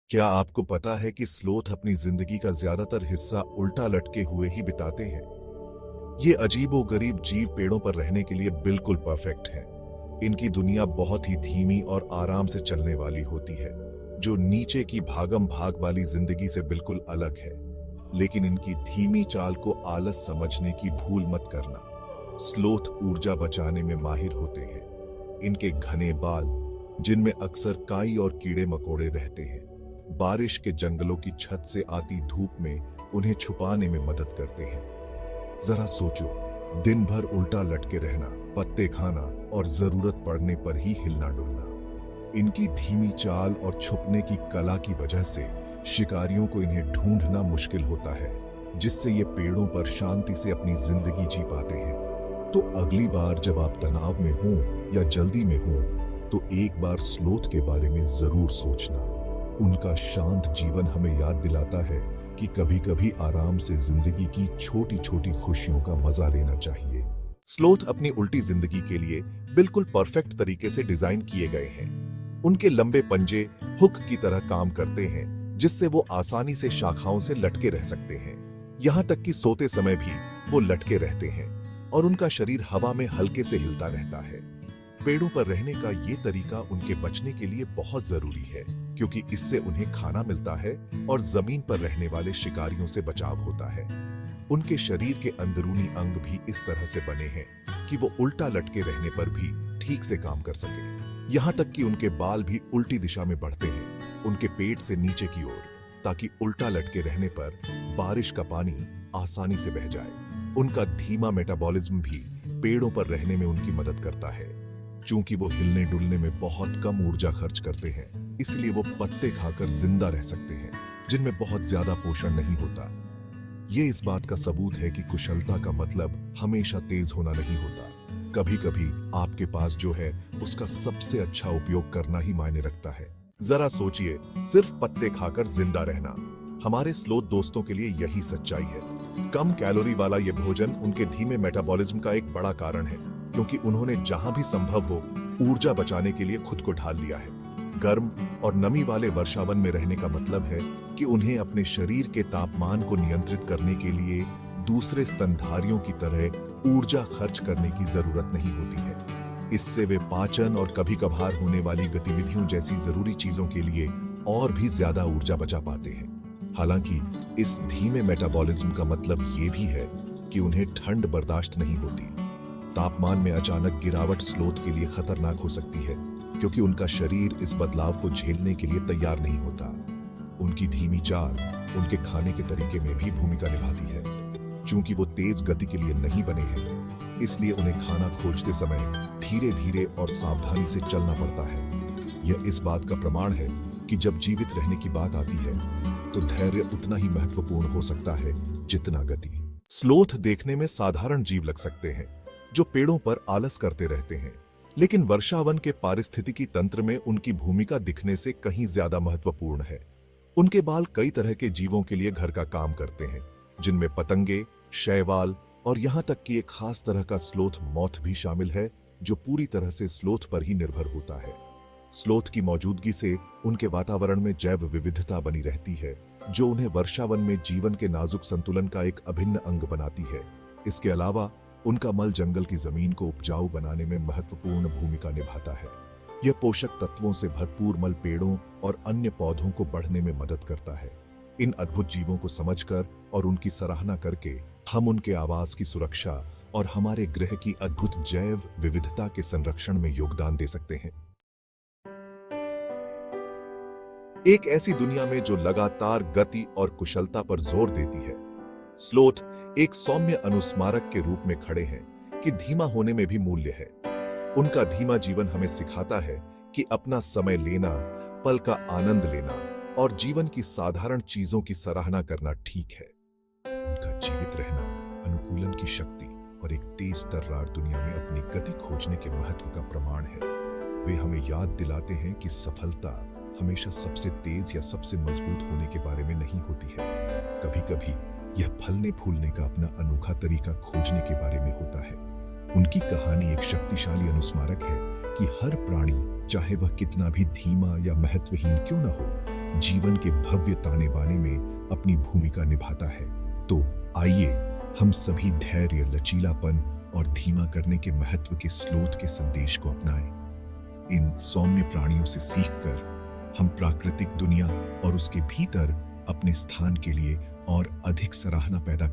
क्या आपको पता है कि स्लोथ अपनी जिंदगी का ज्यादातर हिस्सा उल्टा लटके हुए ही बिताते हैं? ये अजीबोगरीब जीव पेड़ों पर रहने के लिए बिल्कुल परफेक्ट हैं। इनकी दुनिया बहुत ही धीमी और आराम से चलने वाली होती है, जो नीचे की भागम भाग वाली जिंदगी से बिल्कुल अलग है। लेकिन इनकी धीमी चाल को आलस समझने की भूल मत करना। स्लोथ ऊर्जा बचाने में माहिर होते हैं। इनके घने बाल, जिनमें अक्सर काई और कीड़े मकोड़े रहते हैं, बारिश के जंगलों की छत से आती धूप में उन्हें छुपाने में मदद करते हैं। जरा सोचो, दिन भर उल्टा लटके रहना, पत्ते खाना और जरूरत पड़ने पर ही हिलना डुलना। इनकी धीमी चाल और छुपने की कला की वजह से शिकारियों को इन्हें ढूंढना मुश्किल होता है, जिससे ये पेड़ों पर शांति से अपनी जिंदगी जी पाते हैं। तो अगली बार जब आप तनाव में हो या जल्दी में हो, तो एक बार स्लोथ के बारे में जरूर सोचना। उनका शांत जीवन हमें याद दिलाता है कि कभी-कभी आराम से जिंदगी की छोटी-छोटी खुशियों का मजा लेना चाहिए। स्लोथ अपनी उल्टी जिंदगी के लिए बिल्कुल परफेक्ट तरीके से डिजाइन किए गए हैं। उनके लंबे पंजे हुक की तरह काम करते हैं, जिससे वो आसानी से शाखाओं से लटके रह सकते हैं। यहाँ तक कि सोते समय भी वो लटके रहते हैं और उनका शरीर हवा में हल्के से हिलता रहता है। पेड़ों पर रहने का ये तरीका उनके बचने के लिए बहुत जरूरी है, क्योंकि इससे उन्हें खाना मिलता है और जमीन पर रहने वाले शिकारियों से बचाव होता है। उनके शरीर के अंदरूनी अंग भी इस तरह से बने हैं कि वो उल्टा लटके रहने पर भी ठीक से काम कर सके। यहाँ तक कि उनके बाल भी उल्टी दिशा में बढ़ते हैं, उनके पेट से नीचे की ओर, ताकि उल्टा लटके रहने पर बारिश का पानी आसानी से बह जाए। उनका धीमा मेटाबॉलिज्म भी पेड़ों पर रहने में उनकी मदद करता है। चूंकि वो हिलने डुलने में बहुत कम ऊर्जा खर्च करते हैं, इसलिए वो पत्ते खाकर जिंदा रह सकते हैं, जिनमें बहुत ज्यादा पोषण नहीं होता। ये इस बात का सबूत है कि कुशलता का मतलब हमेशा तेज होना नहीं होता। कभी-कभी आपके पास जो है उसका सबसे अच्छा उपयोग करना ही मायने रखता है। जरा सोचिए, सिर्फ पत्ते खाकर जिंदा रहना। हमारे स्लोथ दोस्तों के लिए यही सच्चाई है। कम कैलोरी वाला ये भोजन उनके धीमे मेटाबॉलिज्म का एक बड़ा कारण है, क्योंकि उन्होंने जहां भी संभव हो ऊर्जा बचाने के लिए खुद को ढाल लिया है। गर्म और नमी वाले वर्षावन में रहने का मतलब है कि उन्हें अपने शरीर के तापमान को नियंत्रित करने के लिए दूसरे स्तनधारियों की तरह ऊर्जा खर्च करने की जरूरत नहीं होती है। इससे वे पाचन और कभी कभार होने वाली गतिविधियों जैसी जरूरी चीजों के लिए और भी ज्यादा ऊर्जा बचा पाते हैं। हालांकि इस धीमे मेटाबॉलिज्म का मतलब ये भी है कि उन्हें ठंड बर्दाश्त नहीं होती। तापमान में अचानक गिरावट स्लोथ के लिए खतरनाक हो सकती है, क्योंकि उनका शरीर इस बदलाव को झेलने के लिए तैयार नहीं होता। उनकी धीमी चाल उनके खाने के तरीके में भी भूमिका निभाती है। चूंकि वो तेज गति के लिए नहीं बने हैं, इसलिए उन्हें खाना खोजते समय धीरे धीरे और सावधानी से चलना पड़ता है। यह इस बात का प्रमाण है कि जब जीवित रहने की बात आती है, तो धैर्य उतना ही महत्वपूर्ण हो सकता है जितना गति। स्लोथ देखने में साधारण जीव लग सकते हैं, जो पेड़ों पर आलस करते रहते हैं, लेकिन वर्षावन के पारिस्थितिकी तंत्र में उनकी भूमिका दिखने से कहीं ज्यादा महत्वपूर्ण है। उनके बाल कई तरह के जीवों के लिए घर का काम करते हैं, जिनमें पतंगे, शैवाल और यहाँ तक कि एक खास तरह का स्लोथ मॉथ भी शामिल है, जो पूरी तरह से स्लोथ पर ही निर्भर होता है। स्लोथ की मौजूदगी से उनके वातावरण में जैव विविधता बनी रहती है, जो उन्हें वर्षावन में जीवन के नाजुक संतुलन का एक अभिन्न अंग बनाती है। इसके अलावा उनका मल जंगल की जमीन को उपजाऊ बनाने में महत्वपूर्ण भूमिका निभाता है। यह पोषक तत्वों से भरपूर मल पेड़ों और अन्य पौधों को बढ़ने में मदद करता है। इन अद्भुत जीवों को समझकर और उनकी सराहना करके हम उनके आवास की सुरक्षा और हमारे ग्रह की अद्भुत जैव विविधता के संरक्षण में योगदान दे सकते हैं। एक ऐसी दुनिया में जो लगातार गति और कुशलता पर जोर देती है, स्लोथ एक सौम्य अनुस्मारक के रूप में खड़े हैं कि धीमा होने में भी मूल्य है। उनका धीमा जीवन हमें सिखाता है कि अपना समय लेना, पल का आनंद लेना और जीवन की साधारण चीजों की सराहना करना ठीक है। उनका जीवित रहना, अनुकूलन की शक्ति और एक तेज तर्रार दुनिया में अपनी गति खोजने के महत्व का प्रमाण है। वे हमें याद दिलाते हैं कि सफलता हमेशा सबसे तेज या सबसे मजबूत होने के बारे में नहीं होती है। कभी-कभी यह फलने फूलने का अपना अनोखा तरीका खोजने के बारे में होता है। उनकी कहानी एक शक्तिशाली अनुस्मारक है कि हर प्राणी, चाहे वह कितना भी धीमा या महत्वहीन क्यों न हो, जीवन के भव्य ताने बाने में अपनी भूमिका निभाता है। तो आइए हम सभी धैर्य, लचीलापन और धीमा करने के महत्व के स्लोथ के संदेश को अपनाएं। इन सौम्य प्राणियों से सीखकर हम प्राकृतिक दुनिया और उसके भीतर अपने स्थान के लिए और अधिक सराहना पैदा